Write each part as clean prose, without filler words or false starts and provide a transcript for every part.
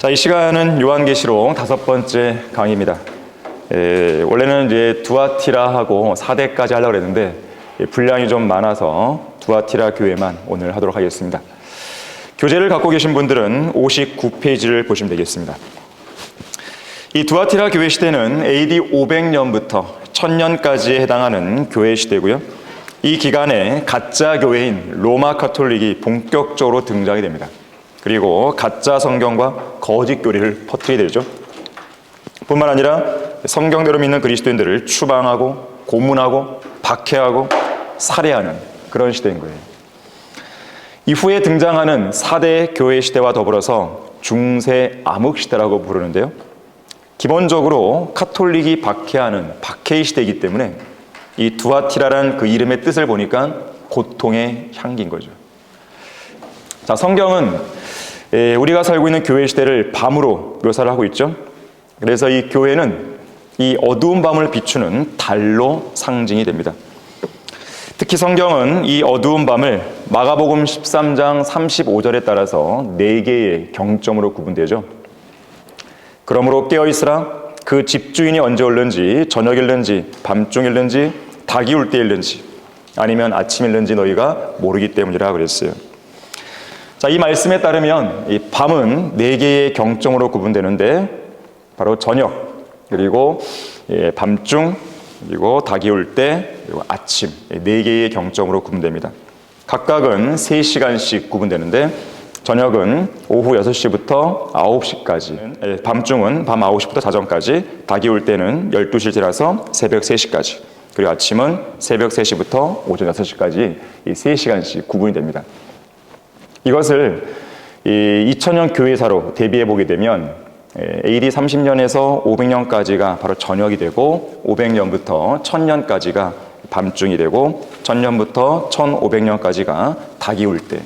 자, 이 시간은 요한계시록 5번째 강의입니다. 원래는 이제 두아티라하고 4대까지 하려고 했는데 분량이 좀 많아서 두아티라 교회만 오늘 하도록 하겠습니다. 교재를 갖고 계신 분들은 59페이지를 보시면 되겠습니다. 이 두아티라 교회 시대는 AD 500년부터 1000년까지에 해당하는 교회 시대고요. 이 기간에 가짜 교회인 로마 가톨릭이 본격적으로 등장이 됩니다. 그리고 가짜 성경과 거짓 교리를 퍼뜨리게 되죠. 뿐만 아니라 성경대로 믿는 그리스도인들을 추방하고 고문하고 박해하고 살해하는 그런 시대인 거예요. 이후에 등장하는 4대 교회 시대와 더불어서 중세 암흑 시대라고 부르는데요. 기본적으로 카톨릭이 박해하는 박해의 시대이기 때문에 이 두아티라라는 그 이름의 뜻을 보니까 고통의 향기인 거죠. 자, 성경은 우리가 살고 있는 교회 시대를 밤으로 묘사를 하고 있죠. 그래서 이 교회는 이 어두운 밤을 비추는 달로 상징이 됩니다. 특히 성경은 이 어두운 밤을 마가복음 13장 35절에 따라서 4개의 경점으로 구분되죠. 그러므로 깨어있으라. 그 집주인이 언제 올는지, 저녁일는지, 밤중일는지, 닭이 울 때일는지, 아니면 아침일는지 너희가 모르기 때문이라 그랬어요. 자, 이 말씀에 따르면 이 밤은 4개의 경점으로 구분되는데 바로 저녁, 그리고 밤중, 그리고 닭이 울 때, 그리고 아침, 4개의 경점으로 구분됩니다. 각각은 3시간씩 구분되는데 저녁은 오후 6시부터 9시까지, 밤중은 밤 9시부터 자정까지, 닭이 울 때는 12시를 지나서 새벽 3시까지, 그리고 아침은 새벽 3시부터 오전 6시까지 이 3시간씩 구분이 됩니다. 이것을 2000년 교회사로 대비해 보게 되면 AD 30년에서 500년까지가 바로 저녁이 되고 500년부터 1000년까지가 밤중이 되고 1000년부터 1500년까지가 닭이 울 때,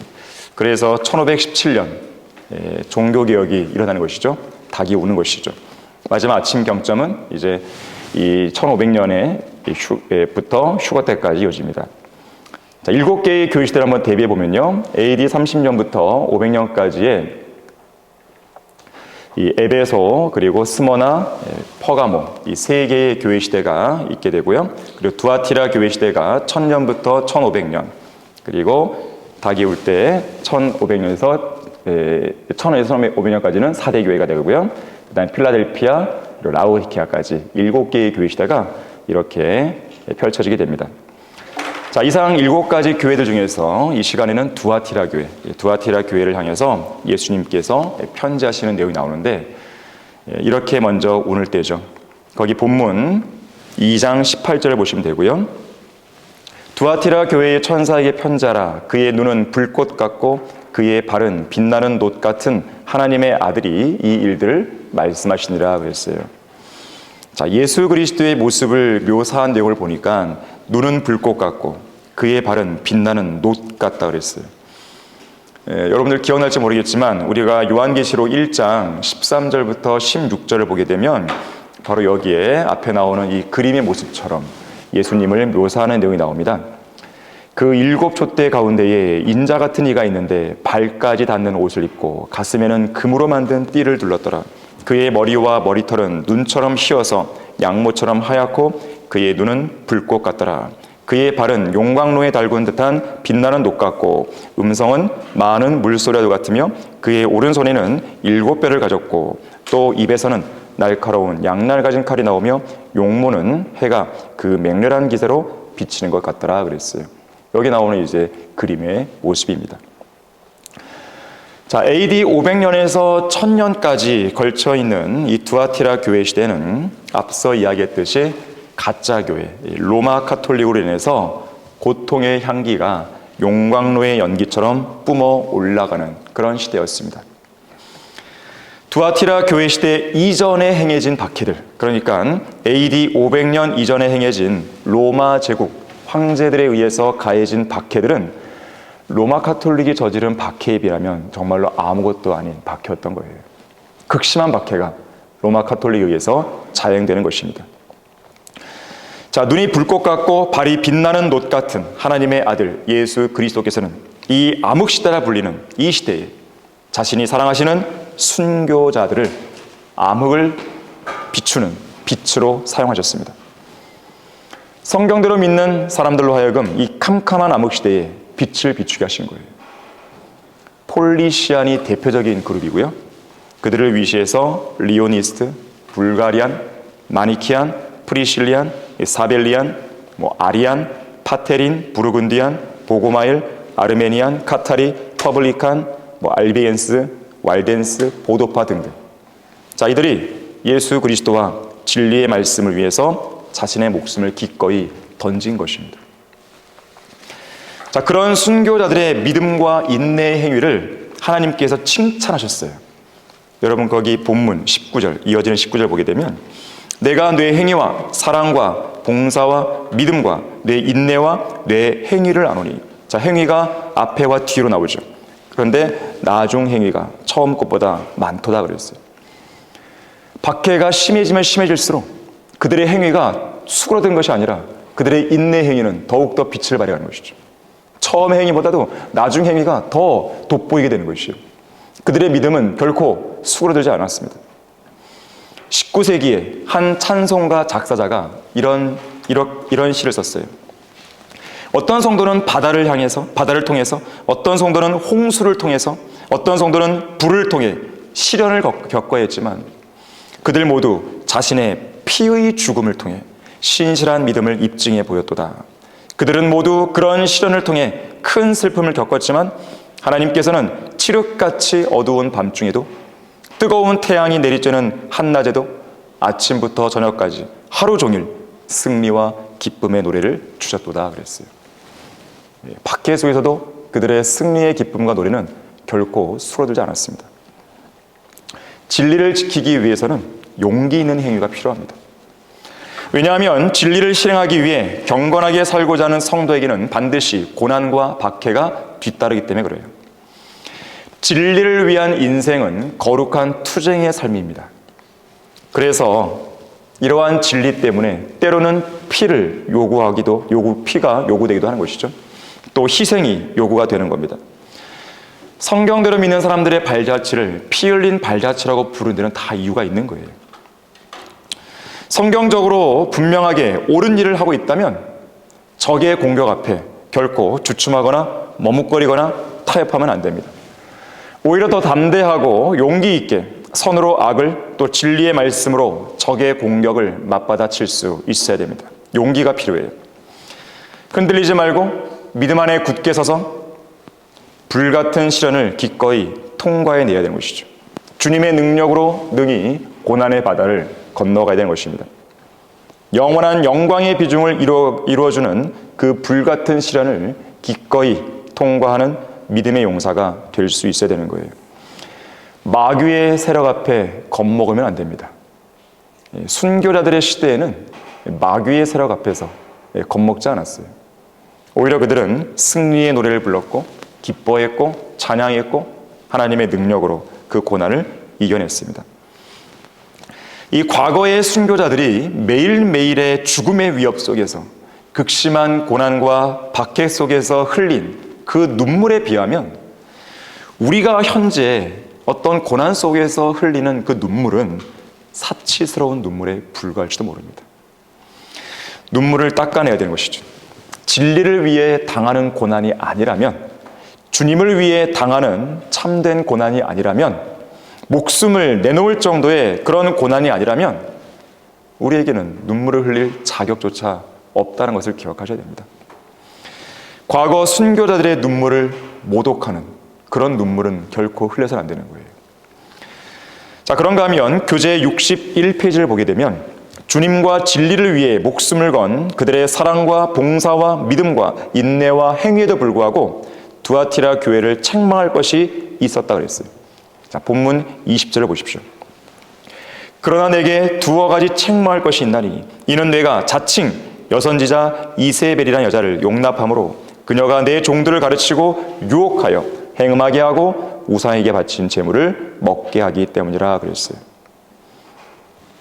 그래서 1517년 종교개혁이 일어나는 것이죠. 닭이 우는 것이죠. 마지막 아침 경점은 이제 이 1500년부터 휴거 때까지 이어집니다. 자, 7개의 교회 시대를 한번 대비해 보면요. AD 30년부터 500년까지의 이 에베소, 그리고 스머나, 퍼가모, 이 3개의 교회 시대가 있게 되고요. 그리고 두아티라 교회 시대가 1000년부터 1500년, 그리고 닭이 울 때 1500년에서 1500년까지는 4대 교회가 되고요. 그 다음에 필라델피아, 그리고 라오디케아까지 7개의 교회 시대가 이렇게 펼쳐지게 됩니다. 자, 이상 7가지 교회들 중에서 이 시간에는 두아티라 교회를 향해서 예수님께서 편지하시는 내용이 나오는데 이렇게 먼저 운을 떼죠. 거기 본문 2장 18절을 보시면 되고요. 두아티라 교회의 천사에게 편지하라. 그의 눈은 불꽃 같고 그의 발은 빛나는 놋 같은 하나님의 아들이 이 일들을 말씀하시니라 그랬어요. 자, 예수 그리스도의 모습을 묘사한 내용을 보니까 눈은 불꽃 같고 그의 발은 빛나는 놋 같다 그랬어요. 여러분들 기억날지 모르겠지만 우리가 요한계시록 1장 13절부터 16절을 보게 되면 바로 여기에 앞에 나오는 이 그림의 모습처럼 예수님을 묘사하는 내용이 나옵니다. 그 7 촛대 가운데에 인자 같은 이가 있는데 발까지 닿는 옷을 입고 가슴에는 금으로 만든 띠를 둘렀더라. 그의 머리와 머리털은 눈처럼 휘어서 양모처럼 하얗고 그의 눈은 불꽃 같더라. 그의 발은 용광로에 달군 듯한 빛나는 놋 같고 음성은 많은 물소리와도 같으며 그의 오른손에는 7뼈를 가졌고 또 입에서는 날카로운 양날 가진 칼이 나오며 용모는 해가 그 맹렬한 기세로 비치는 것 같더라 그랬어요. 여기 나오는 이제 그림의 모습입니다. 자, AD 500년에서 1000년까지 걸쳐 있는 이 두아티라 교회 시대는 앞서 이야기했듯이 가짜 교회, 로마 카톨릭으로 인해서 고통의 향기가 용광로의 연기처럼 뿜어 올라가는 그런 시대였습니다. 두아티라 교회 시대 이전에 행해진 박해들, 그러니까 AD 500년 이전에 행해진 로마 제국 황제들에 의해서 가해진 박해들은 로마 카톨릭이 저지른 박해에 비하면 정말로 아무것도 아닌 박해였던 거예요. 극심한 박해가 로마 카톨릭에 의해서 자행되는 것입니다. 자, 눈이 불꽃 같고 발이 빛나는 놋 같은 하나님의 아들 예수 그리스도께서는 이 암흑시대라 불리는 이 시대에 자신이 사랑하시는 순교자들을 암흑을 비추는 빛으로 사용하셨습니다. 성경대로 믿는 사람들로 하여금 이 캄캄한 암흑 시대에 빛을 비추게 하신 거예요. 폴리시안이 대표적인 그룹이고요. 그들을 위시해서 리오니스트, 불가리안, 마니키안, 프리실리안, 사벨리안, 아리안, 파테린, 부르군디안, 보고마일, 아르메니안, 카타리, 퍼블리칸, 알비엔스, 왈덴스, 보도파 등등. 자, 이들이 예수 그리스도와 진리의 말씀을 위해서 자신의 목숨을 기꺼이 던진 것입니다. 자, 그런 순교자들의 믿음과 인내의 행위를 하나님께서 칭찬하셨어요. 여러분 거기 본문 19절, 이어지는 19절 보게 되면 내가 뇌 행위와 사랑과 봉사와 믿음과 뇌 인내와 뇌 행위를 아노니. 자, 행위가 앞에와 뒤로 나오죠. 그런데 나중 행위가 처음 것보다 많도다 그랬어요. 박해가 심해지면 심해질수록 그들의 행위가 수그러든 것이 아니라 그들의 인내 행위는 더욱더 빛을 발휘하는 것이죠. 처음 행위보다도 나중 행위가 더 돋보이게 되는 것이요. 그들의 믿음은 결코 수그러들지 않았습니다. 19세기에 한 찬송가 작사자가 이런 시를 썼어요. 어떤 성도는 바다를 통해서, 어떤 성도는 홍수를 통해서, 어떤 성도는 불을 통해 시련을 겪어야 했지만 그들 모두 자신의 피의 죽음을 통해 신실한 믿음을 입증해 보였도다. 그들은 모두 그런 시련을 통해 큰 슬픔을 겪었지만 하나님께서는 칠흑같이 어두운 밤중에도 뜨거운 태양이 내리쬐는 한낮에도 아침부터 저녁까지 하루 종일 승리와 기쁨의 노래를 주셨도다 그랬어요. 박해 속에서도 그들의 승리의 기쁨과 노래는 결코 수그러들지 않았습니다. 진리를 지키기 위해서는 용기 있는 행위가 필요합니다. 왜냐하면 진리를 실행하기 위해 경건하게 살고자 하는 성도에게는 반드시 고난과 박해가 뒤따르기 때문에 그래요. 진리를 위한 인생은 거룩한 투쟁의 삶입니다. 그래서 이러한 진리 때문에 때로는 피가 요구되기도 하는 것이죠. 또 희생이 요구가 되는 겁니다. 성경대로 믿는 사람들의 발자취를 피 흘린 발자취라고 부르는 데는 다 이유가 있는 거예요. 성경적으로 분명하게 옳은 일을 하고 있다면 적의 공격 앞에 결코 주춤하거나 머뭇거리거나 타협하면 안 됩니다. 오히려 더 담대하고 용기 있게 선으로 악을 또 진리의 말씀으로 적의 공격을 맞받아칠 수 있어야 됩니다. 용기가 필요해요. 흔들리지 말고 믿음 안에 굳게 서서 불같은 시련을 기꺼이 통과해내야 되는 것이죠. 주님의 능력으로 능히 고난의 바다를 건너가야 되는 것입니다. 영원한 영광의 비중을 이루어주는 그 불같은 시련을 기꺼이 통과하는 믿음의 용사가 될 수 있어야 되는 거예요. 마귀의 세력 앞에 겁먹으면 안 됩니다. 순교자들의 시대에는 마귀의 세력 앞에서 겁먹지 않았어요. 오히려 그들은 승리의 노래를 불렀고 기뻐했고 찬양했고 하나님의 능력으로 그 고난을 이겨냈습니다. 이 과거의 순교자들이 매일매일의 죽음의 위협 속에서 극심한 고난과 박해 속에서 흘린 그 눈물에 비하면 우리가 현재 어떤 고난 속에서 흘리는 그 눈물은 사치스러운 눈물에 불과할지도 모릅니다. 눈물을 닦아내야 되는 것이죠. 진리를 위해 당하는 고난이 아니라면, 주님을 위해 당하는 참된 고난이 아니라면, 목숨을 내놓을 정도의 그런 고난이 아니라면 우리에게는 눈물을 흘릴 자격조차 없다는 것을 기억하셔야 됩니다. 과거 순교자들의 눈물을 모독하는 그런 눈물은 결코 흘려서는 안 되는 거예요. 자, 그런가 하면 교재 61페이지를 보게 되면 주님과 진리를 위해 목숨을 건 그들의 사랑과 봉사와 믿음과 인내와 행위에도 불구하고 두아티라 교회를 책망할 것이 있었다 그랬어요. 자, 본문 20절을 보십시오. 그러나 내게 두어 가지 책망할 것이 있나니 이는 내가 자칭 여선지자 이세벨이라는 여자를 용납함으로 그녀가 내 종들을 가르치고 유혹하여 행음하게 하고 우상에게 바친 재물을 먹게 하기 때문이라 그랬어요.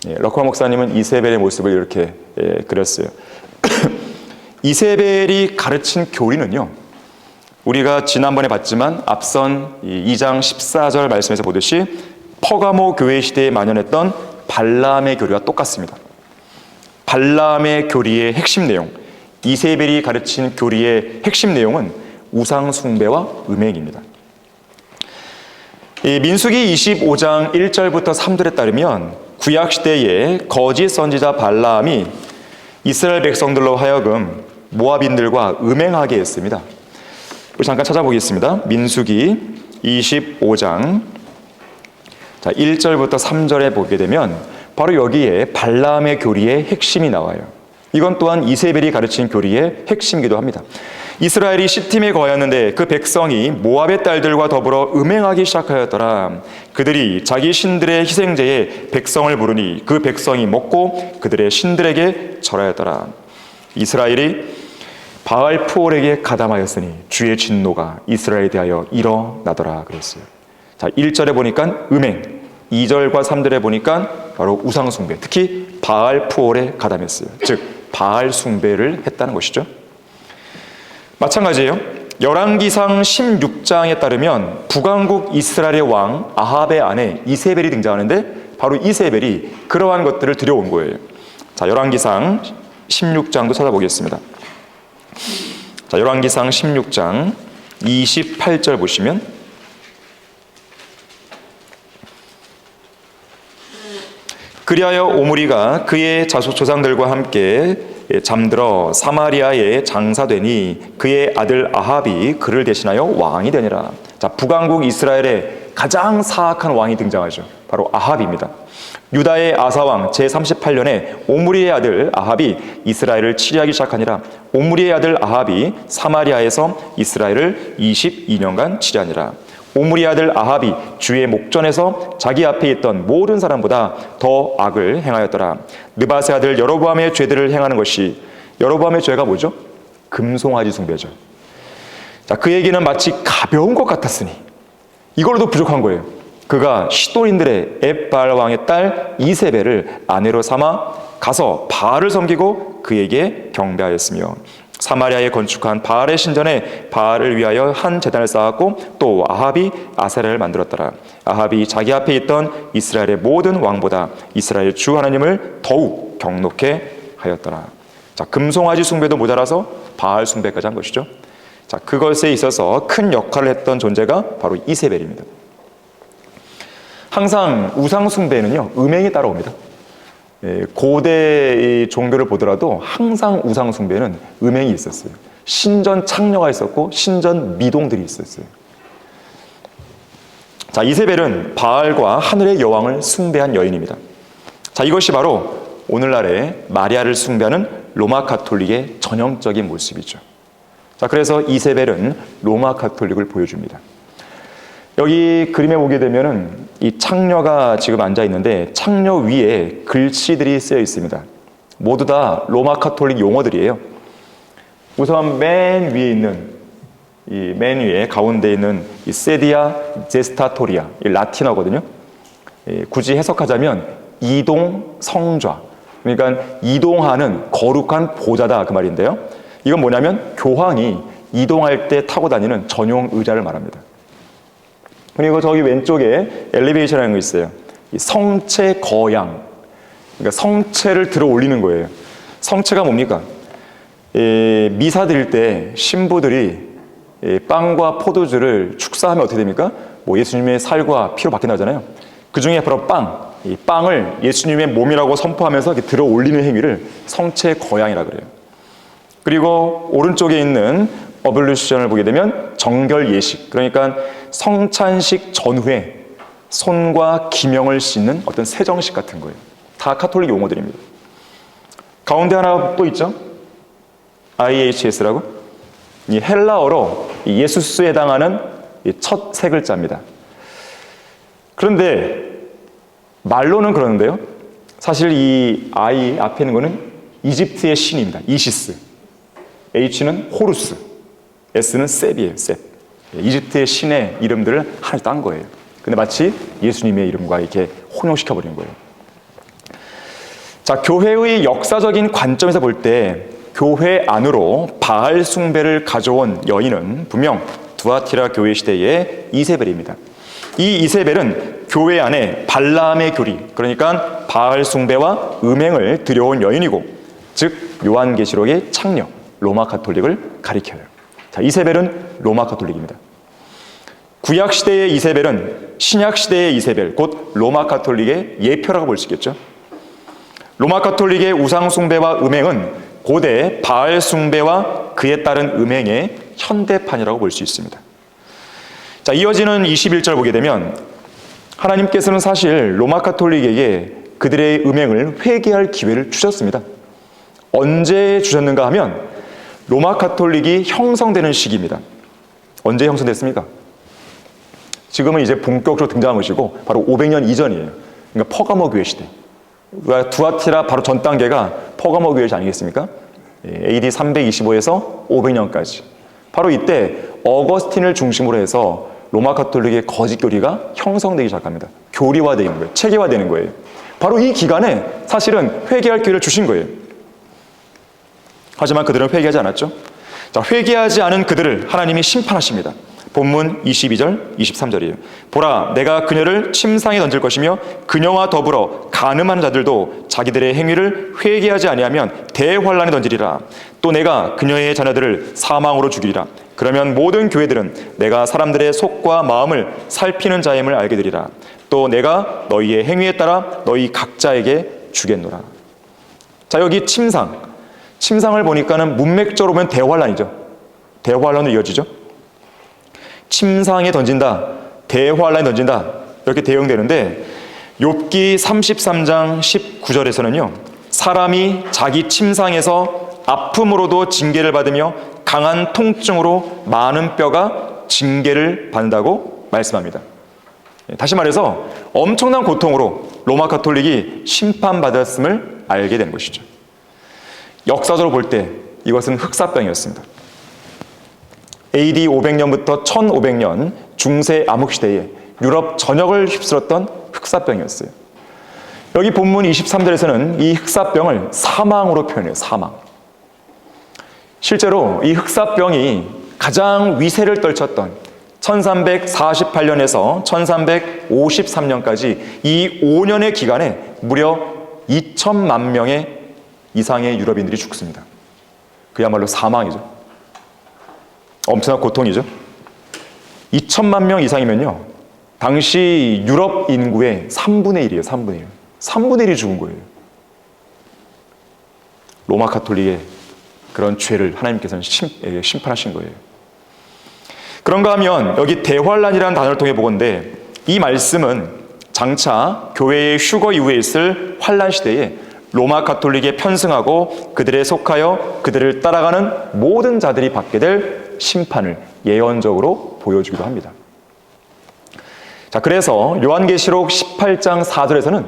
러커 목사님은 이세벨의 모습을 이렇게 그렸어요. 이세벨이 가르친 교리는요, 우리가 지난번에 봤지만 앞선 2장 14절 말씀에서 보듯이 퍼가모 교회 시대에 만연했던 발람의 교리와 똑같습니다. 발람의 교리의 핵심 내용, 이세벨이 가르친 교리의 핵심 내용은 우상 숭배와 음행입니다. 민수기 25장 1절부터 3절에 따르면 구약 시대에 거짓 선지자 발라함이 이스라엘 백성들로 하여금 모압인들과 음행하게 했습니다. 우리 잠깐 찾아보겠습니다. 민수기 25장 1절부터 3절에 보게 되면 바로 여기에 발라함의 교리의 핵심이 나와요. 이건 또한 이세벨이 가르친 교리의 핵심이기도 합니다. 이스라엘이 시팀에 거하였는데 그 백성이 모압의 딸들과 더불어 음행하기 시작하였더라. 그들이 자기 신들의 희생제에 백성을 부르니 그 백성이 먹고 그들의 신들에게 절하였더라. 이스라엘이 바알 푸올에게 가담하였으니 주의 진노가 이스라엘에 대하여 일어나더라 그랬어요. 자, 1절에 보니까 음행, 2절과 3절에 보니까 바로 우상 숭배, 특히 바알 푸올에 가담했어요. 즉 바알 숭배를 했다는 것이죠. 마찬가지예요. 열왕기상 16장에 따르면 북왕국 이스라엘의 왕 아합의 아내 이세벨이 등장하는데 바로 이세벨이 그러한 것들을 들여온 거예요. 자, 열왕기상 16장도 찾아보겠습니다. 자, 열왕기상 16장 28절 보시면 그리하여 오므리가 그의 조상들과 함께 잠들어 사마리아에 장사되니 그의 아들 아합이 그를 대신하여 왕이 되니라. 자, 북왕국 이스라엘의 가장 사악한 왕이 등장하죠. 바로 아합입니다. 유다의 아사왕 제38년에 오므리의 아들 아합이 이스라엘을 치리하기 시작하니라. 오므리의 아들 아합이 사마리아에서 이스라엘을 22년간 치리하니라. 오므리의 아들 아합이 주의 목전에서 자기 앞에 있던 모든 사람보다 더 악을 행하였더라. 느밧의 아들 여로보암의 죄들을 행하는 것이, 여로보암의 죄가 뭐죠? 금송아지 숭배죠. 자, 그 얘기는 마치 가벼운 것 같았으니 이걸로도 부족한 거예요. 그가 시돈인들의 엣바알 왕의 딸 이세벨을 아내로 삼아 가서 바알을 섬기고 그에게 경배하였으며 사마리아에 건축한 바알의 신전에 바알을 위하여 한 제단을 쌓았고 또 아합이 아세라를 만들었더라. 아합이 자기 앞에 있던 이스라엘의 모든 왕보다 이스라엘 주 하나님을 더욱 경노케 하였더라. 자, 금송아지 숭배도 모자라서 바알 숭배까지 한 것이죠. 자, 그것에 있어서 큰 역할을 했던 존재가 바로 이세벨입니다. 항상 우상 숭배는요, 음행이 따라옵니다. 고대 종교를 보더라도 항상 우상 숭배는 음행이 있었어요. 신전 창녀가 있었고 신전 미동들이 있었어요. 자, 이세벨은 바알과 하늘의 여왕을 숭배한 여인입니다. 자, 이것이 바로 오늘날의 마리아를 숭배하는 로마 가톨릭의 전형적인 모습이죠. 자, 그래서 이세벨은 로마 가톨릭을 보여줍니다. 여기 그림에 보게 되면은 이 창녀가 지금 앉아 있는데 창녀 위에 글씨들이 쓰여 있습니다. 모두 다 로마 카톨릭 용어들이에요. 우선 맨 위에 있는 이 맨 위에 가운데 있는 이 세디아 제스타토리아, 이 라틴어거든요. 굳이 해석하자면 이동 성좌, 그러니까 이동하는 거룩한 보좌다 그 말인데요. 이건 뭐냐면 교황이 이동할 때 타고 다니는 전용 의자를 말합니다. 그리고 저기 왼쪽에 엘리베이션이라는 거 있어요. 이 성체 거양, 그러니까 성체를 들어 올리는 거예요. 성체가 뭡니까? 미사 드릴 때 신부들이 빵과 포도주를 축사하면 어떻게 됩니까? 뭐 예수님의 살과 피로 바뀐다잖아요. 그 중에 바로 빵, 이 빵을 예수님의 몸이라고 선포하면서 이렇게 들어 올리는 행위를 성체 거양이라 그래요. 그리고 오른쪽에 있는 어블루션을 보게 되면 정결 예식, 그러니까 성찬식 전후에 손과 기명을 씻는 어떤 세정식 같은 거예요. 다 카톨릭 용어들입니다. 가운데 하나 또 있죠? IHS라고. 이 헬라어로 예수스에 해당하는 첫 세 글자입니다. 그런데 말로는 그러는데요. 사실 이 I 앞에 있는 거는 이집트의 신입니다. 이시스. H는 호루스. S는 셋이에요. 셋. 이집트의 신의 이름들을 하나씩 딴 거예요. 근데 마치 예수님의 이름과 이렇게 혼용시켜버리는 거예요. 자, 교회의 역사적인 관점에서 볼 때 교회 안으로 바알 숭배를 가져온 여인은 분명 두아티라 교회 시대의 이세벨입니다. 이 이세벨은 교회 안에 발람의 교리, 그러니까 바알 숭배와 음행을 들여온 여인이고, 즉 요한계시록의 창녀, 로마 가톨릭을 가리켜요. 자, 이세벨은 로마 가톨릭입니다. 구약 시대의 이세벨은 신약 시대의 이세벨, 곧 로마 가톨릭의 예표라고 볼 수 있겠죠. 로마 가톨릭의 우상 숭배와 음행은 고대 바알 숭배와 그에 따른 음행의 현대판이라고 볼 수 있습니다. 자, 이어지는 21절 보게 되면 하나님께서는 사실 로마 가톨릭에게 그들의 음행을 회개할 기회를 주셨습니다. 언제 주셨는가 하면 로마 가톨릭이 형성되는 시기입니다. 언제 형성됐습니까? 지금은 이제 본격적으로 등장한 것이고 바로 500년 이전이에요. 그러니까 퍼가모 교회 시대. 두아티라 바로 전 단계가 퍼가모 교회 아니겠습니까? AD 325에서 500년까지. 바로 이때 어거스틴을 중심으로 해서 로마 가톨릭의 거짓 교리가 형성되기 시작합니다. 교리화되는 거예요. 체계화되는 거예요. 바로 이 기간에 사실은 회개할 기회를 주신 거예요. 하지만 그들은 회개하지 않았죠. 자, 회개하지 않은 그들을 하나님이 심판하십니다. 본문 22절, 23절이에요. 보라, 내가 그녀를 침상에 던질 것이며 그녀와 더불어 간음한 자들도 자기들의 행위를 회개하지 아니하면 대환란에 던지리라. 또 내가 그녀의 자녀들을 사망으로 죽이리라. 그러면 모든 교회들은 내가 사람들의 속과 마음을 살피는 자임을 알게 되리라. 또 내가 너희의 행위에 따라 너희 각자에게 주겠노라. 자, 여기 침상을 보니까는 문맥적으로 보면 대환란이죠. 대환란으로 이어지죠. 침상에 던진다, 대환란에 던진다, 이렇게 대응되는데 욥기 33장 19절에서는요 사람이 자기 침상에서 아픔으로도 징계를 받으며 강한 통증으로 많은 뼈가 징계를 받는다고 말씀합니다. 다시 말해서 엄청난 고통으로 로마 가톨릭이 심판받았음을 알게 된 것이죠. 역사적으로 볼 때 이것은 흑사병이었습니다. AD 500년부터 1500년 중세 암흑시대에 유럽 전역을 휩쓸었던 흑사병이었어요. 여기 본문 23절에서는 이 흑사병을 사망으로 표현해요. 사망. 실제로 이 흑사병이 가장 위세를 떨쳤던 1348년에서 1353년까지 이 5년의 기간에 무려 2천만 명의 이상의 유럽인들이 죽습니다. 그야말로 사망이죠. 엄청난 고통이죠. 2천만 명 이상이면요 당시 유럽 인구의 3분의 1이에요. 3분의 1. 3분의 1이 죽은 거예요. 로마 가톨릭의 그런 죄를 하나님께서는 심판하신 거예요. 그런가 하면 여기 대환란이라는 단어를 통해 보건대 이 말씀은 장차 교회의 휴거 이후에 있을 환란 시대에 로마 가톨릭에 편승하고 그들에 속하여 그들을 따라가는 모든 자들이 받게 될 심판을 예언적으로 보여주기도 합니다. 자, 그래서 요한계시록 18장 4절에서는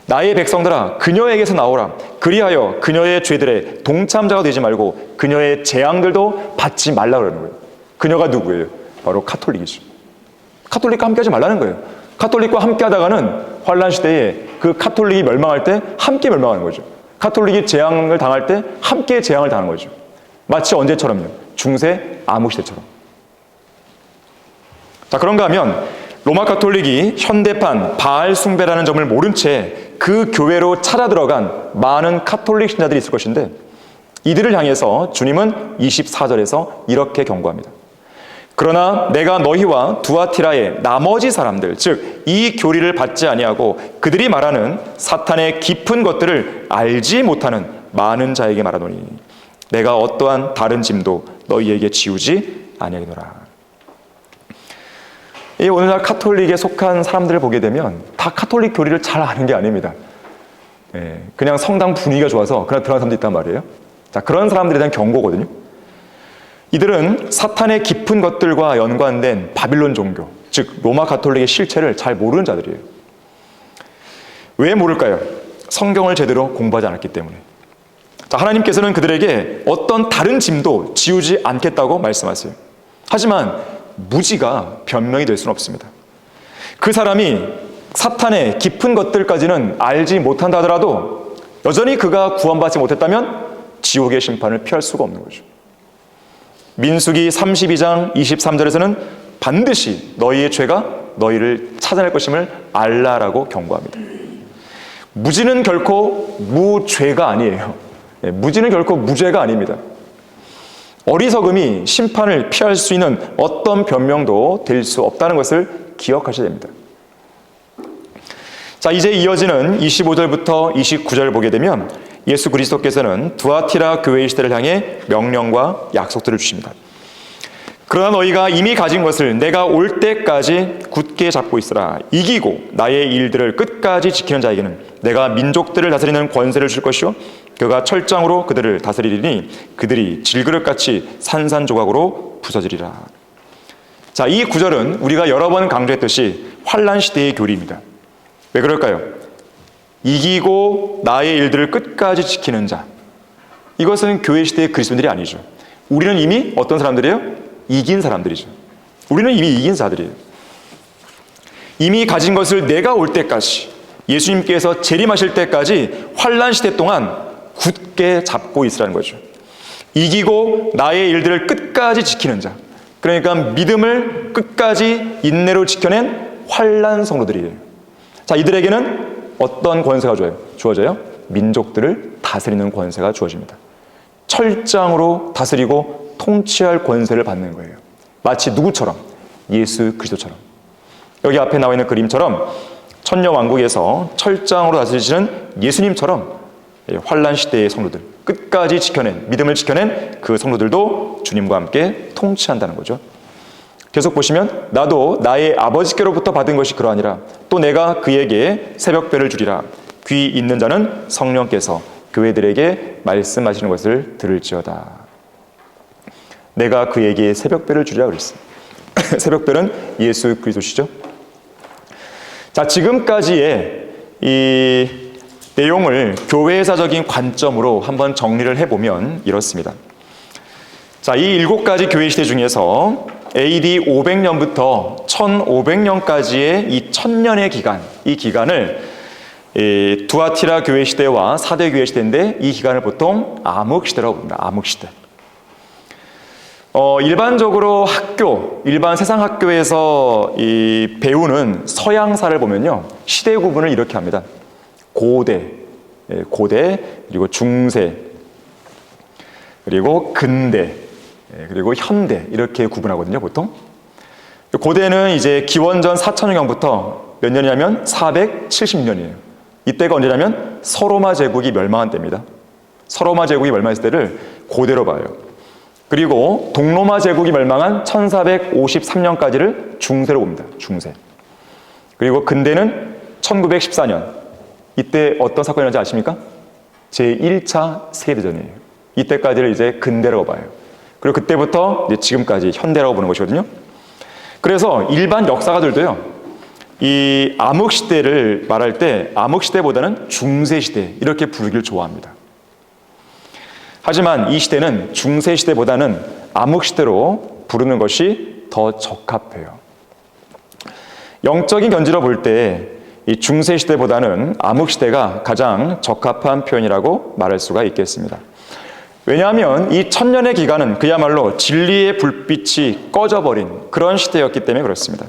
나의 백성들아 그녀에게서 나오라. 그리하여 그녀의 죄들에 동참자가 되지 말고 그녀의 재앙들도 받지 말라 그러는 거예요. 그녀가 누구예요? 바로 가톨릭이죠. 가톨릭과 함께하지 말라는 거예요. 가톨릭과 함께하다가는 환란 시대에 그 가톨릭이 멸망할 때 함께 멸망하는 거죠. 가톨릭이 재앙을 당할 때 함께 재앙을 당하는 거죠. 마치 언제처럼요? 중세 암흑시대처럼. 자, 그런가 하면 로마 가톨릭이 현대판 바알 숭배라는 점을 모른 채 그 교회로 찾아 들어간 많은 가톨릭 신자들이 있을 것인데 이들을 향해서 주님은 24절에서 이렇게 경고합니다. 그러나 내가 너희와 두아티라의 나머지 사람들, 즉 이 교리를 받지 아니하고 그들이 말하는 사탄의 깊은 것들을 알지 못하는 많은 자에게 말하노니 내가 어떠한 다른 짐도 너희에게 지우지 아니하노라. 이 오늘날 가톨릭에 속한 사람들을 보게 되면 다 가톨릭 교리를 잘 아는 게 아닙니다. 그냥 성당 분위기가 좋아서 그냥 들어가는 사람도 있단 말이에요. 자, 그런 사람들에 대한 경고거든요. 이들은 사탄의 깊은 것들과 연관된 바빌론 종교, 즉 로마 가톨릭의 실체를 잘 모르는 자들이에요. 왜 모를까요? 성경을 제대로 공부하지 않았기 때문에. 자, 하나님께서는 그들에게 어떤 다른 짐도 지우지 않겠다고 말씀하세요. 하지만 무지가 변명이 될 수는 없습니다. 그 사람이 사탄의 깊은 것들까지는 알지 못한다 하더라도 여전히 그가 구원받지 못했다면 지옥의 심판을 피할 수가 없는 거죠. 민수기 32장 23절에서는 반드시 너희의 죄가 너희를 찾아낼 것임을 알라라고 경고합니다. 무지는 결코 무죄가 아니에요. 무지는 결코 무죄가 아닙니다. 어리석음이 심판을 피할 수 있는 어떤 변명도 될 수 없다는 것을 기억하셔야 됩니다. 자, 이제 이어지는 25절부터 29절 보게 되면 예수 그리스도께서는 두아티라 교회의 시대를 향해 명령과 약속들을 주십니다. 그러나 너희가 이미 가진 것을 내가 올 때까지 굳게 잡고 있으라. 이기고 나의 일들을 끝까지 지키는 자에게는 내가 민족들을 다스리는 권세를 줄 것이요 그가 철장으로 그들을 다스리리니 그들이 질그릇같이 산산조각으로 부서지리라. 자, 이 구절은 우리가 여러 번 강조했듯이 환난 시대의 교리입니다. 왜 그럴까요? 이기고 나의 일들을 끝까지 지키는 자, 이것은 교회 시대의 그리스도인들이 아니죠. 우리는 이미 어떤 사람들이에요? 이긴 사람들이죠. 우리는 이미 이긴 자들이에요. 이미 가진 것을 내가 올 때까지, 예수님께서 재림하실 때까지 환난 시대 동안 굳게 잡고 있으라는 거죠. 이기고 나의 일들을 끝까지 지키는 자, 그러니까 믿음을 끝까지 인내로 지켜낸 환난 성도들이에요. 자, 이들에게는 어떤 권세가 주어져요? 민족들을 다스리는 권세가 주어집니다. 철장으로 다스리고 통치할 권세를 받는 거예요. 마치 누구처럼? 예수 그리스도처럼. 여기 앞에 나와 있는 그림처럼 천녀왕국에서 철장으로 다스리시는 예수님처럼 환난 시대의 성도들, 끝까지 지켜낸, 믿음을 지켜낸 그 성도들도 주님과 함께 통치한다는 거죠. 계속 보시면 나도 나의 아버지께로부터 받은 것이 그러하니라. 또 내가 그에게 새벽별을 주리라. 귀 있는 자는 성령께서 교회들에게 말씀하시는 것을 들을지어다. 내가 그에게 새벽별을 주리라 그랬어요. 새벽별은 예수 그리스도시죠. 자, 지금까지의 이 내용을 교회사적인 관점으로 한번 정리를 해보면 이렇습니다. 자, 이 7가지 교회 시대 중에서 AD 500년부터 1500년까지의 이 1000년의 기간, 이 기간을 두아티라 교회 시대와 4대 교회 시대인데 이 기간을 보통 암흑시대라고 부릅니다. 암흑시대. 일반적으로 일반 세상 학교에서 이 배우는 서양사를 보면요, 시대 구분을 이렇게 합니다. 고대, 그리고 중세, 그리고 근대, 그리고 현대 이렇게 구분하거든요, 보통. 고대는 이제 기원전 4000년경부터 몇 년이냐면 470년이에요. 이때가 언제냐면 서로마 제국이 멸망한 때입니다. 서로마 제국이 멸망했을 때를 고대로 봐요. 그리고 동로마 제국이 멸망한 1453년까지를 중세로 봅니다. 중세. 그리고 근대는 1914년. 이때 어떤 사건이 일어난지 아십니까? 제1차 세계대전이에요. 이때까지를 이제 근대라고 봐요. 그리고 그때부터 이제 지금까지 현대라고 보는 것이거든요. 그래서 일반 역사가들도요, 이 암흑시대를 말할 때 암흑시대보다는 중세시대 이렇게 부르기를 좋아합니다. 하지만 이 시대는 중세시대보다는 암흑시대로 부르는 것이 더 적합해요. 영적인 견지로 볼 때 이 중세시대보다는 암흑시대가 가장 적합한 표현이라고 말할 수가 있겠습니다. 왜냐하면 이 1000년의 기간은 그야말로 진리의 불빛이 꺼져버린 그런 시대였기 때문에 그렇습니다.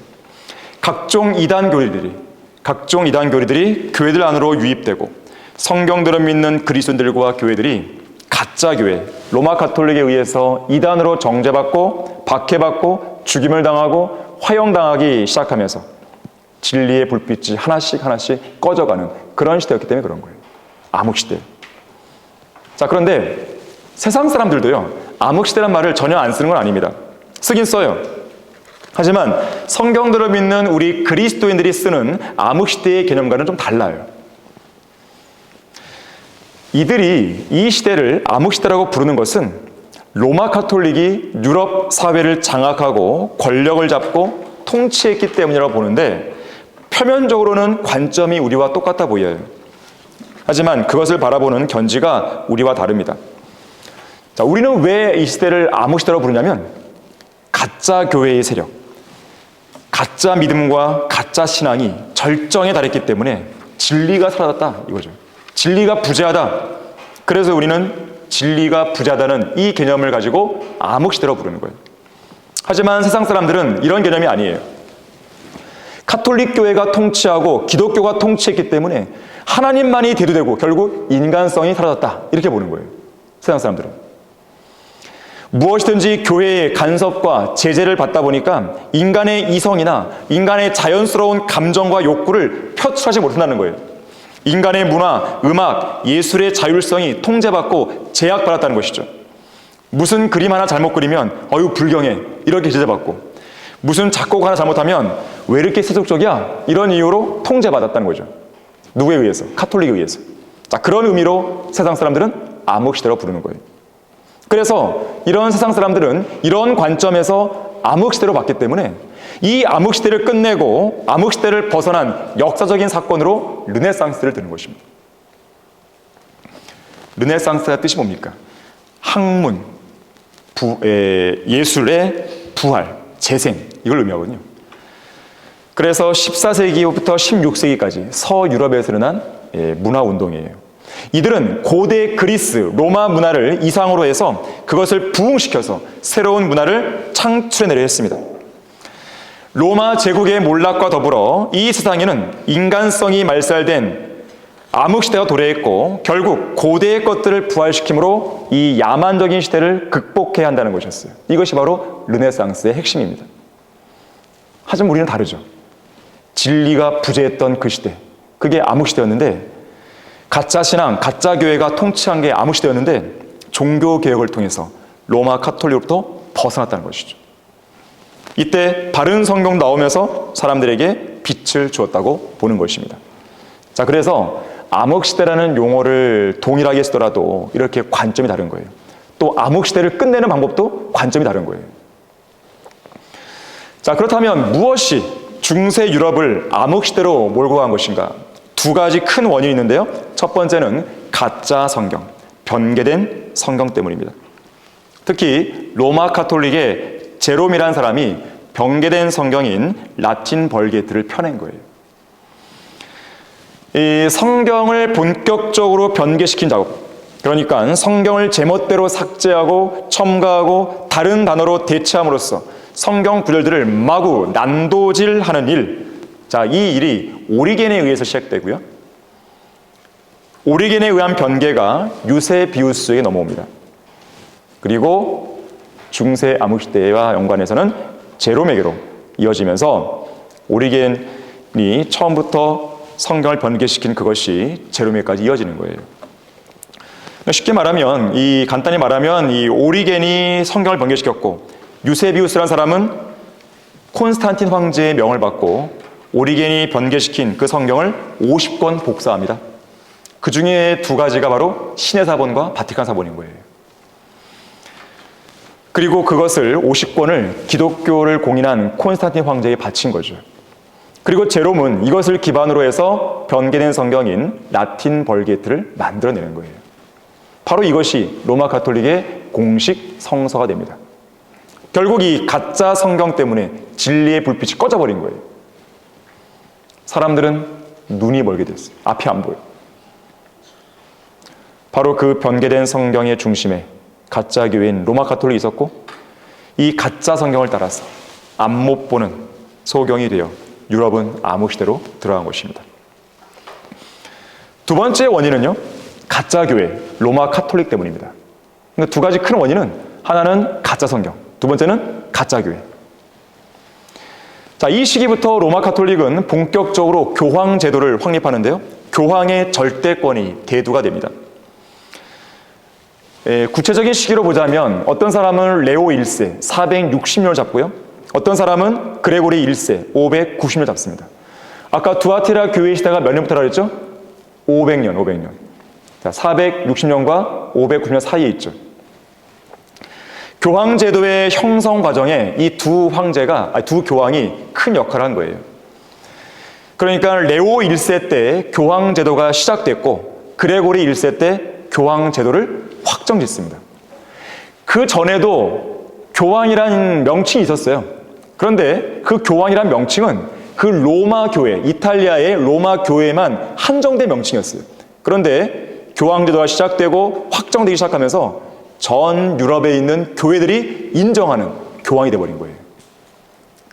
각종 이단 교리들이 교회들 안으로 유입되고 성경들을 믿는 그리스도인들과 교회들이 가짜 교회, 로마 가톨릭에 의해서 이단으로 정죄받고 박해받고 죽임을 당하고 화형당하기 시작하면서 진리의 불빛이 하나씩 꺼져가는 그런 시대였기 때문에 그런 거예요. 암흑시대. 자, 그런데 세상 사람들도요, 암흑시대란 말을 전혀 안 쓰는 건 아닙니다. 쓰긴 써요. 하지만 성경들을 믿는 우리 그리스도인들이 쓰는 암흑시대의 개념과는 좀 달라요. 이들이 이 시대를 암흑시대라고 부르는 것은 로마 가톨릭이 유럽 사회를 장악하고 권력을 잡고 통치했기 때문이라고 보는데, 표면적으로는 관점이 우리와 똑같아 보여요. 하지만 그것을 바라보는 견지가 우리와 다릅니다. 자, 우리는 왜 이 시대를 암흑시대라고 부르냐면 가짜 교회의 세력, 가짜 믿음과 가짜 신앙이 절정에 달했기 때문에 진리가 사라졌다 이거죠. 진리가 부재하다. 그래서 우리는 진리가 부재하다는 이 개념을 가지고 암흑시대라고 부르는 거예요. 하지만 세상 사람들은 이런 개념이 아니에요. 카톨릭 교회가 통치하고 기독교가 통치했기 때문에 하나님만이 대두되고 결국 인간성이 사라졌다, 이렇게 보는 거예요, 세상 사람들은. 무엇이든지 교회의 간섭과 제재를 받다 보니까 인간의 이성이나 인간의 자연스러운 감정과 욕구를 표출하지 못한다는 거예요. 인간의 문화, 음악, 예술의 자율성이 통제받고 제약받았다는 것이죠. 무슨 그림 하나 잘못 그리면 어유 불경해, 이렇게 제재받고, 무슨 작곡 하나 잘못하면 왜 이렇게 세속적이야, 이런 이유로 통제받았다는 거죠. 누구에 의해서? 카톨릭에 의해서. 자, 그런 의미로 세상 사람들은 암흑시대라고 부르는 거예요. 그래서 이런 세상 사람들은 이런 관점에서 암흑시대로 봤기 때문에 이 암흑시대를 끝내고 암흑시대를 벗어난 역사적인 사건으로 르네상스를 드는 것입니다. 르네상스의 뜻이 뭡니까? 학문, 예술의 부활, 재생, 이걸 의미하거든요. 그래서 14세기부터 16세기까지 서유럽에서 일어난 문화운동이에요. 이들은 고대 그리스, 로마 문화를 이상으로 해서 그것을 부흥시켜서 새로운 문화를 창출해내려 했습니다. 로마 제국의 몰락과 더불어 이 세상에는 인간성이 말살된 암흑시대가 도래했고 결국 고대의 것들을 부활시킴으로 이 야만적인 시대를 극복해야 한다는 것이었어요. 이것이 바로 르네상스의 핵심입니다. 하지만 우리는 다르죠. 진리가 부재했던 그 시대, 그게 암흑시대였는데, 가짜 신앙, 가짜 교회가 통치한 게 암흑시대였는데 종교 개혁을 통해서 로마 카톨릭으로부터 벗어났다는 것이죠. 이때 바른 성경 나오면서 사람들에게 빛을 주었다고 보는 것입니다. 자, 그래서 암흑시대라는 용어를 동일하게 쓰더라도 이렇게 관점이 다른 거예요. 또 암흑시대를 끝내는 방법도 관점이 다른 거예요. 자, 그렇다면 무엇이 중세 유럽을 암흑시대로 몰고 간 것인가? 두 가지 큰 원인이 있는데요. 첫 번째는 가짜 성경, 변개된 성경 때문입니다. 특히 로마 카톨릭의 제롬이라는 사람이 변개된 성경인 라틴 벌게트를 펴낸 거예요. 이 성경을 본격적으로 변개시킨 작업, 그러니까 성경을 제멋대로 삭제하고 첨가하고 다른 단어로 대체함으로써 성경 구절들을 마구 난도질하는 일, 자, 이 일이 오리겐에 의해서 시작되고요. 오리겐에 의한 변개가 유세비우스에게 넘어옵니다. 그리고 중세 암흑시대와 연관해서는 제롬에게로 이어지면서 오리겐이 처음부터 성경을 변개시킨 그것이 제롬에게까지 이어지는 거예요. 쉽게 말하면, 간단히 말하면 이 오리겐이 성경을 변개시켰고 유세비우스라는 사람은 콘스탄틴 황제의 명을 받고 오리겐이 변개시킨 그 성경을 50권 복사합니다. 그 중에 두 가지가 바로 신의 사본과 바티칸 사본인 거예요. 그리고 그것을 50권을 기독교를 공인한 콘스탄틴 황제에 바친 거죠. 그리고 제롬은 이것을 기반으로 해서 변개된 성경인 라틴 벌게트를 만들어내는 거예요. 바로 이것이 로마 가톨릭의 공식 성서가 됩니다. 결국 이 가짜 성경 때문에 진리의 불빛이 꺼져버린 거예요. 사람들은 눈이 멀게 됐어요. 앞이 안 보여. 바로 그 변개된 성경의 중심에 가짜 교회인 로마 가톨릭이 있었고, 이 가짜 성경을 따라서 앞 못 보는 소경이 되어 유럽은 암흑시대로 들어간 것입니다. 두 번째 원인은요, 가짜 교회, 로마 카톨릭 때문입니다. 그러니까 두 가지 큰 원인은, 하나는 가짜 성경, 두 번째는 가짜 교회. 자, 이 시기부터 로마 카톨릭은 본격적으로 교황 제도를 확립하는데요. 교황의 절대권이 대두가 됩니다. 구체적인 시기로 보자면 어떤 사람은 레오 1세 460년을 잡고요. 어떤 사람은 그레고리 1세 590년 잡습니다. 아까 두아티라 교회 시대가 몇 년부터라고 했죠? 500년. 자, 460년과 590년 사이에 있죠. 교황 제도의 형성 과정에 이 두 교황이 큰 역할을 한 거예요. 그러니까 레오 1세 때 교황 제도가 시작됐고 그레고리 1세 때 교황 제도를 확정짓습니다. 그 전에도 교황이라는 명칭이 있었어요. 그런데 그 교황이라는 명칭은 그 로마 교회, 이탈리아의 로마 교회만 한정된 명칭이었어요. 그런데 교황 제도가 시작되고 확정되기 시작하면서 전 유럽에 있는 교회들이 인정하는 교황이 되어버린 거예요.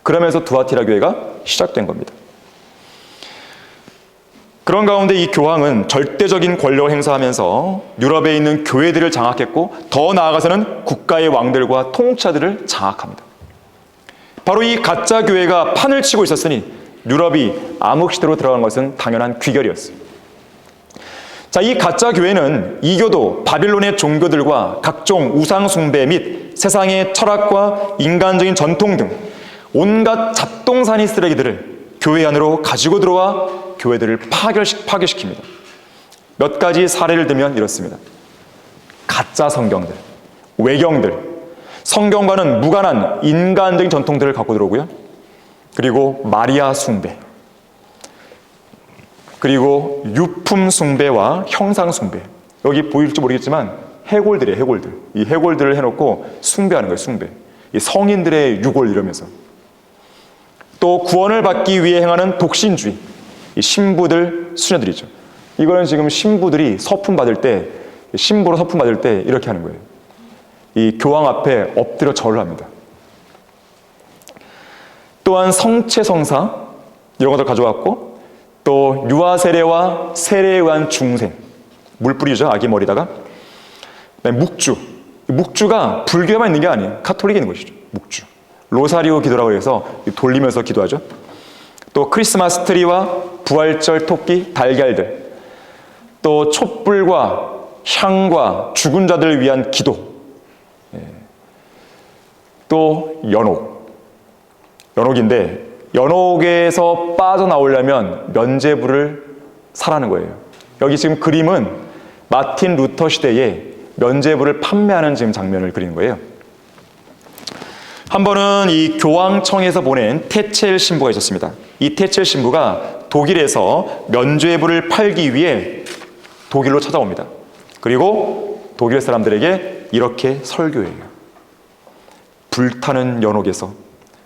그러면서 두아티라 교회가 시작된 겁니다. 그런 가운데 이 교황은 절대적인 권력을 행사하면서 유럽에 있는 교회들을 장악했고 더 나아가서는 국가의 왕들과 통치자들을 장악합니다. 바로 이 가짜 교회가 판을 치고 있었으니 유럽이 암흑시대로 들어간 것은 당연한 귀결이었어요. 자, 이 가짜 교회는 이교도 바빌론의 종교들과 각종 우상 숭배 및 세상의 철학과 인간적인 전통 등 온갖 잡동사니 쓰레기들을 교회 안으로 가지고 들어와 교회들을 파괴시킵니다. 몇 가지 사례를 들면 이렇습니다. 가짜 성경들, 외경들, 성경과는 무관한 인간적인 전통들을 갖고 들어오고요. 그리고 마리아 숭배, 그리고 유품 숭배와 형상 숭배. 여기 보일지 모르겠지만 해골들이에요, 해골들. 이 해골들을 해놓고 숭배하는 거예요, 숭배. 이 성인들의 유골 이러면서. 또 구원을 받기 위해 행하는 독신주의. 이 신부들, 수녀들이죠. 이거는 지금 신부들이 서품 받을 때, 신부로 서품 받을 때 이렇게 하는 거예요. 이 교황 앞에 엎드려 절을 합니다. 또한 성체성사 이런 것들 가져왔고, 또 유아 세례와 세례에 의한 중생, 물 뿌리죠, 아기 머리다가. 묵주가 불교에만 있는 게 아니에요. 카톨릭에 있는 것이죠, 묵주. 로사리오 기도라고 해서 돌리면서 기도하죠. 또 크리스마스 트리와 부활절 토끼, 달걀들, 또 촛불과 향과 죽은 자들을 위한 기도, 또 연옥인데 연옥에서 빠져나오려면 면죄부를 사라는 거예요. 여기 지금 그림은 마틴 루터 시대에 면죄부를 판매하는 지금 장면을 그리는 거예요. 한 번은 이 교황청에서 보낸 테첼 신부가 있었습니다. 이 테첼 신부가 독일에서 면죄부를 팔기 위해 독일로 찾아옵니다. 그리고 독일 사람들에게 이렇게 설교해요. 불타는 연옥에서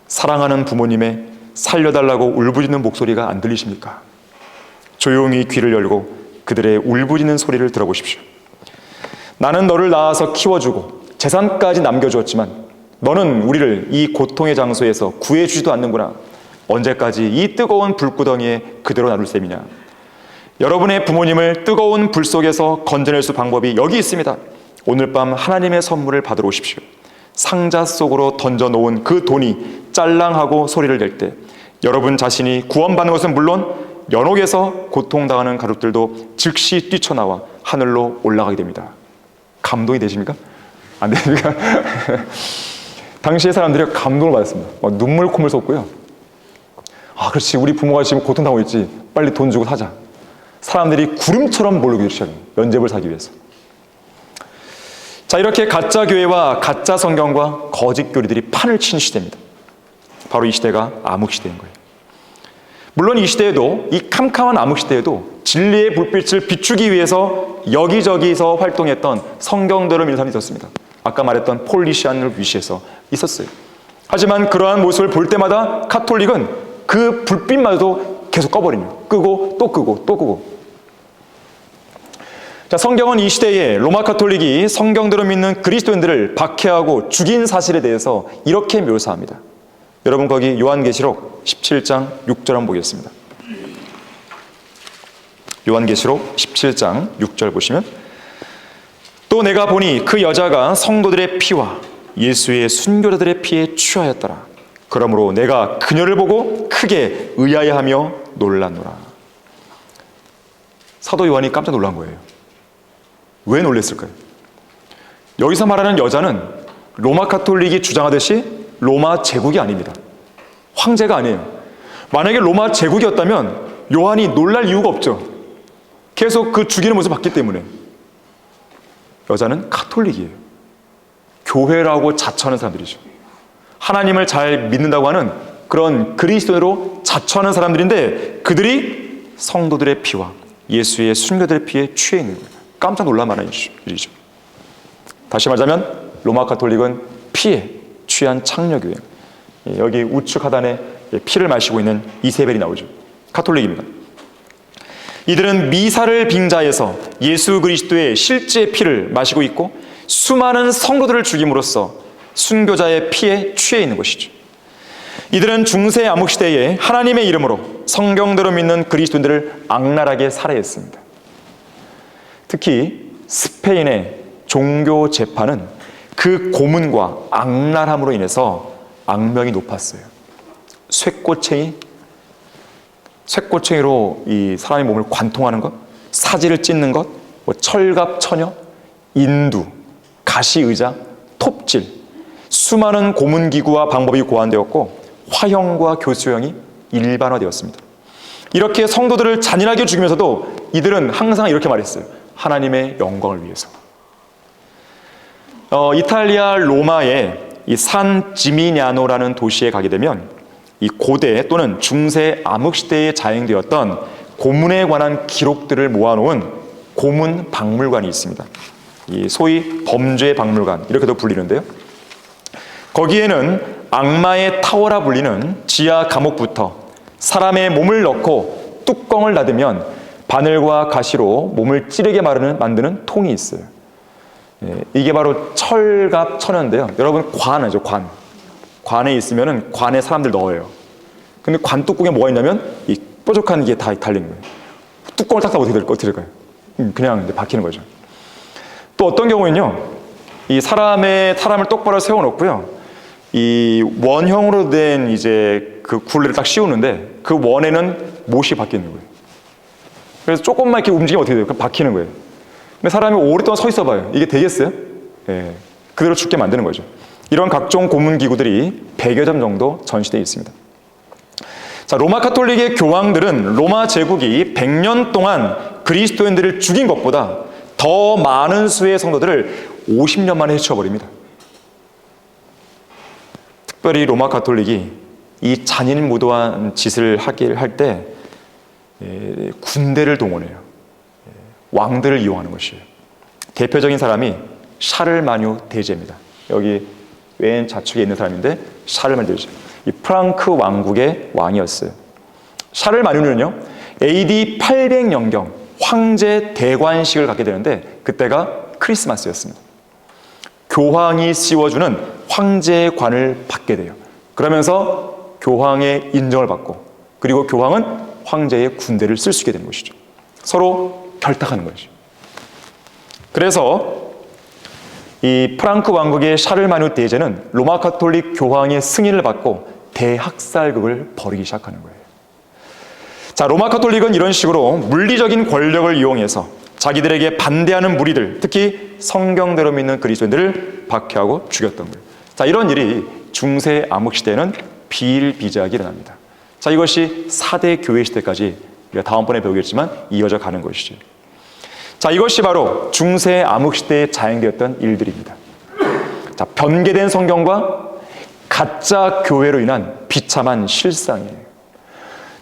사랑하는 부모님의 살려달라고 울부짖는 목소리가 안 들리십니까? 조용히 귀를 열고 그들의 울부짖는 소리를 들어보십시오. 나는 너를 낳아서 키워주고 재산까지 남겨주었지만 너는 우리를 이 고통의 장소에서 구해주지도 않는구나. 언제까지 이 뜨거운 불구덩이에 그대로 놔둘 셈이냐. 여러분의 부모님을 뜨거운 불 속에서 건져낼 수 방법이 여기 있습니다. 오늘 밤 하나님의 선물을 받으러 오십시오. 상자 속으로 던져놓은 그 돈이 짤랑하고 소리를 낼 때 여러분 자신이 구원받는 것은 물론 연옥에서 고통당하는 가족들도 즉시 뛰쳐나와 하늘로 올라가게 됩니다. 감동이 되십니까? 안 됩니까? 당시의 사람들이 감동을 받았습니다. 막 눈물 콧물 쏟고요. 아, 그렇지, 우리 부모가 지금 고통당하고 있지, 빨리 돈 주고 사자. 사람들이 구름처럼 몰려오기 시작합니다. 면죄부를 사기 위해서. 자, 이렇게 가짜 교회와 가짜 성경과 거짓 교리들이 판을 치는 시대입니다. 바로 이 시대가 암흑 시대인 거예요. 물론 이 시대에도, 이 캄캄한 암흑 시대에도 진리의 불빛을 비추기 위해서 여기저기서 활동했던 성경대로 믿는 사람이 있었습니다. 아까 말했던 폴리시안을 위시해서 있었어요. 하지만 그러한 모습을 볼 때마다 카톨릭은 그 불빛마저도 계속 꺼버립니다. 끄고 또 끄고 또 끄고. 자, 성경은 이 시대에 로마 카톨릭이 성경대로 믿는 그리스도인들을 박해하고 죽인 사실에 대해서 이렇게 묘사합니다. 여러분, 거기 요한계시록 17장 6절 한번 보겠습니다. 요한계시록 17장 6절 보시면, 또 내가 보니 그 여자가 성도들의 피와 예수의 순교자들의 피에 취하였더라. 그러므로 내가 그녀를 보고 크게 의아해하며 놀라노라. 사도 요한이 깜짝 놀란 거예요. 왜 놀랬을까요? 여기서 말하는 여자는 로마 카톨릭이 주장하듯이 로마 제국이 아닙니다. 황제가 아니에요. 만약에 로마 제국이었다면 요한이 놀랄 이유가 없죠. 계속 그 죽이는 모습을 봤기 때문에. 여자는 카톨릭이에요. 교회라고 자처하는 사람들이죠. 하나님을 잘 믿는다고 하는 그런 그리스도인으로 자처하는 사람들인데 그들이 성도들의 피와 예수의 순교들의 피에 취해 있는 거예요. 깜짝 놀랄 만한 일이죠. 다시 말하자면 로마 카톨릭은 피에 취한 창녀교회. 여기 우측 하단에 피를 마시고 있는 이세벨이 나오죠. 카톨릭입니다. 이들은 미사를 빙자해서 예수 그리스도의 실제 피를 마시고 있고 수많은 성도들을 죽임으로써 순교자의 피에 취해 있는 것이죠. 이들은 중세 암흑시대에 하나님의 이름으로 성경대로 믿는 그리스도인들을 악랄하게 살해했습니다. 특히 스페인의 종교 재판은 그 고문과 악랄함으로 인해서 악명이 높았어요. 쇠꼬챙이로 이 사람의 몸을 관통하는 것, 사지를 찢는 것, 철갑처녀, 인두, 가시의자, 톱질, 수많은 고문기구와 방법이 고안되었고 화형과 교수형이 일반화되었습니다. 이렇게 성도들을 잔인하게 죽이면서도 이들은 항상 이렇게 말했어요. 하나님의 영광을 위해서. 이탈리아 로마의 이 산 지미냐노라는 도시에 가게 되면 이 고대 또는 중세 암흑시대에 자행되었던 고문에 관한 기록들을 모아놓은 고문 박물관이 있습니다. 이 소위 범죄 박물관 이렇게도 불리는데요. 거기에는 악마의 타워라 불리는 지하 감옥부터 사람의 몸을 넣고 뚜껑을 닫으면 바늘과 가시로 몸을 찌르게 만드는 통이 있어요. 이게 바로 철갑천연인데요. 여러분 관 알죠? 관에 있으면은 관에 사람들 넣어요. 근데 관 뚜껑에 뭐가 있냐면 이 뾰족한 게 다 달린 거예요. 뚜껑을 딱 닫으면 어떻게 될까요? 그냥 이제 박히는 거죠. 또 어떤 경우에는요, 이 사람을 똑바로 세워놓고요, 이 원형으로 된 이제 그 굴레를 딱 씌우는데 그 원에는 못이 박히는 거예요. 그래서 조금만 이렇게 움직이면 어떻게 돼요? 박히는 거예요. 근데 사람이 오랫동안 서 있어 봐요. 이게 되겠어요? 예, 그대로 죽게 만드는 거죠. 이런 각종 고문 기구들이 100여 점 정도 전시되어 있습니다. 자, 로마 카톨릭의 교황들은 로마 제국이 100년 동안 그리스도인들을 죽인 것보다 더 많은 수의 성도들을 50년 만에 해치워버립니다. 특별히 로마 카톨릭이 이 잔인무도한 짓을 할 때 군대를 동원해요. 왕들을 이용하는 것이에요. 대표적인 사람이 샤를마뉴 대제입니다. 여기 왼 좌측에 있는 사람인데 샤를마뉴 대제. 이 프랑크 왕국의 왕이었어요. 샤를마뉴는요, AD 800년경 황제 대관식을 갖게 되는데 그때가 크리스마스였습니다. 교황이 씌워주는 황제의 관을 받게 돼요. 그러면서 교황의 인정을 받고, 그리고 교황은 황제의 군대를 쓸 수 있게 되는 것이죠. 서로 결탁하는 거죠. 그래서 이 프랑크 왕국의 샤를마뉴 대제는 로마 카톨릭 교황의 승인을 받고 대학살극을 벌이기 시작하는 거예요. 자, 로마 카톨릭은 이런 식으로 물리적인 권력을 이용해서 자기들에게 반대하는 무리들, 특히 성경대로 믿는 그리스도인들을 박해하고 죽였던 거예요. 자, 이런 일이 중세 암흑시대에는 비일비재하게 일어납니다. 자, 이것이 4대 교회 시대까지 우리가 다음번에 배우겠지만 이어져 가는 것이죠. 자, 이것이 바로 중세 암흑시대에 자행되었던 일들입니다. 자, 변개된 성경과 가짜 교회로 인한 비참한 실상이에요.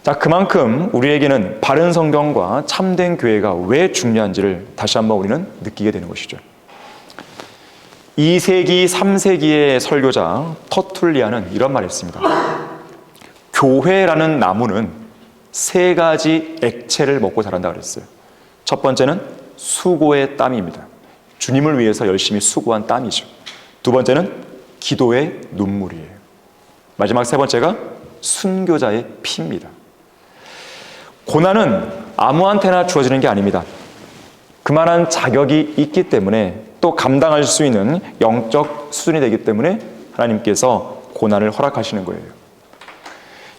자, 그만큼 우리에게는 바른 성경과 참된 교회가 왜 중요한지를 다시 한번 우리는 느끼게 되는 것이죠. 2세기, 3세기의 설교자 터툴리안은 이런 말을 했습니다. 교회라는 나무는 3가지 액체를 먹고 자란다고 그랬어요. 첫 번째는 수고의 땀입니다. 주님을 위해서 열심히 수고한 땀이죠. 두 번째는 기도의 눈물이에요. 마지막 3번째가 순교자의 피입니다. 고난은 아무한테나 주어지는 게 아닙니다. 그만한 자격이 있기 때문에, 또 감당할 수 있는 영적 수준이 되기 때문에 하나님께서 고난을 허락하시는 거예요.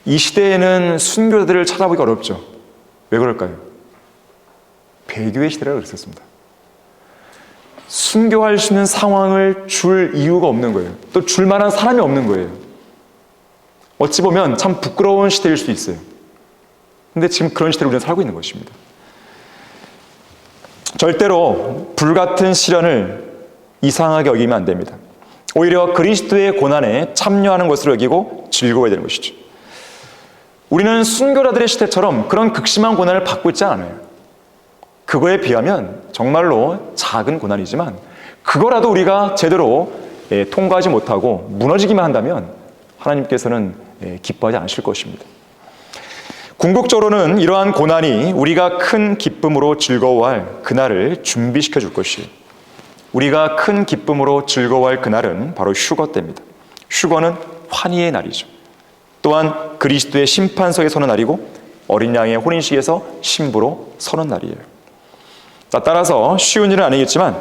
이 시대에는 순교자들을 찾아보기가 어렵죠. 왜 그럴까요? 배교의 시대라고 그랬었습니다. 순교할 수 있는 상황을 줄 이유가 없는 거예요. 또 줄 만한 사람이 없는 거예요. 어찌 보면 참 부끄러운 시대일 수도 있어요. 근데 지금 그런 시대를 우리는 살고 있는 것입니다. 절대로 불같은 시련을 이상하게 여기면 안 됩니다. 오히려 그리스도의 고난에 참여하는 것으로 여기고 즐거워야 되는 것이죠. 우리는 순교자들의 시대처럼 그런 극심한 고난을 받고 있지 않아요. 그거에 비하면 정말로 작은 고난이지만 그거라도 우리가 제대로 통과하지 못하고 무너지기만 한다면 하나님께서는 기뻐하지 않으실 것입니다. 궁극적으로는 이러한 고난이 우리가 큰 기쁨으로 즐거워할 그날을 준비시켜 줄 것이에요. 우리가 큰 기쁨으로 즐거워할 그날은 바로 휴거 때입니다. 휴거는 환희의 날이죠. 또한 그리스도의 심판석에 서는 날이고 어린 양의 혼인식에서 신부로 서는 날이에요. 자, 따라서 쉬운 일은 아니겠지만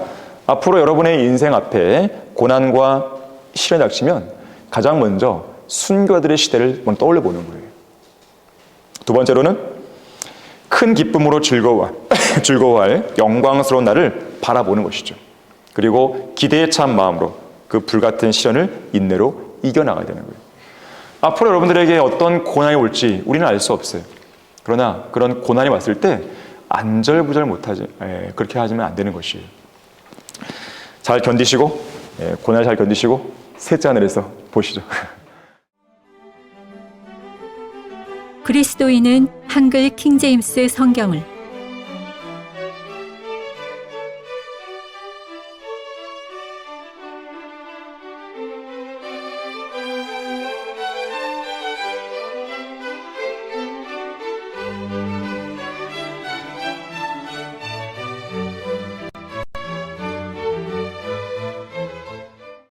앞으로 여러분의 인생 앞에 고난과 시련이 닥치면 가장 먼저 순교자들의 시대를 먼저 떠올려 보는 거예요. 두 번째로는 큰 기쁨으로 즐거워할 영광스러운 날을 바라보는 것이죠. 그리고 기대에 찬 마음으로 그 불같은 시련을 인내로 이겨나가야 되는 거예요. 앞으로 여러분들에게 어떤 고난이 올지 우리는 알 수 없어요. 그러나 그런 고난이 왔을 때 안절부절 못하지, 그렇게 하시면 안 되는 것이에요. 잘 견디시고, 고난을 잘 견디시고 셋째 하늘에서 보시죠. 그리스도인은 한글 킹제임스 성경을